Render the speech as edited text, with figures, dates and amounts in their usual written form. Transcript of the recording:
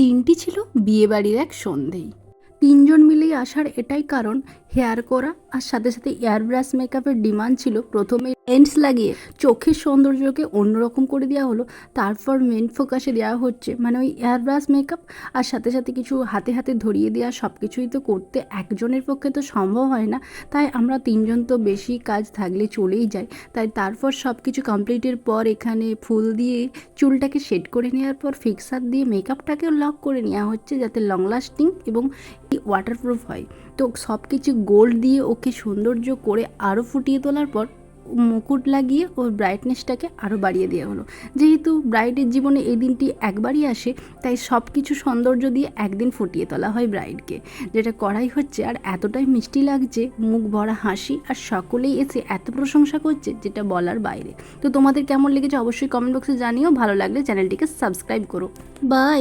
দিনটি ছিল বিয়েবাড়ির এক সন্ধেই। তিনজন মিলেই আসার এটাই কারণ, হেয়ার করা আর সাথে সাথে এয়ার ব্রাশ মেকআপের ডিমান্ড ছিল। প্রথমে লেন্স লাগিয়ে চোখের সৌন্দর্যকে অন্যরকম করে দেওয়া হলো, তারপর মেন ফোকাসে দেওয়া হচ্ছে মানে ওই এয়ার ব্রাশ মেকআপ, আর সাথে সাথে কিছু হাতে হাতে ধরিয়ে দেওয়া। সব কিছুই তো করতে একজনের পক্ষে তো সম্ভব হয় না, তাই আমরা তিনজন তো বেশি কাজ থাকলে চলেই যাই। তাই তারপর সব কিছু কমপ্লিটের পর এখানে ফুল দিয়ে চুলটাকে সেট করে নেওয়ার পর ফিক্সার দিয়ে মেকআপটাকে লক করে নেওয়া হচ্ছে যাতে লং লাস্টিং এবং ওয়াটারপ্রুফ হয়। তো সব কিছু গোল্ড দিয়ে ওকে সৌন্দর্য করে আরও ফুটিয়ে তোলার পর মুকুট লাগিয়ে ওর ব্রাইটনেসটাকে আরও বাড়িয়ে দেওয়া হলো। যেহেতু ব্রাইডের জীবনে এই দিনটি একবারই আসে, তাই সব কিছু সৌন্দর্য দিয়ে একদিন ফুটিয়ে তোলা হয় ব্রাইডকে, যেটা করাই হচ্ছে। আর এতটাই মিষ্টি লাগছে, মুখ ভরা হাসি, আর সকলেই এসে এত প্রশংসা করছে যেটা বলার বাইরে। তো তোমাদের কেমন লেগেছে অবশ্যই কমেন্ট বক্সে জানিও। ভালো লাগলে চ্যানেলটিকে সাবস্ক্রাইব করো। বাই।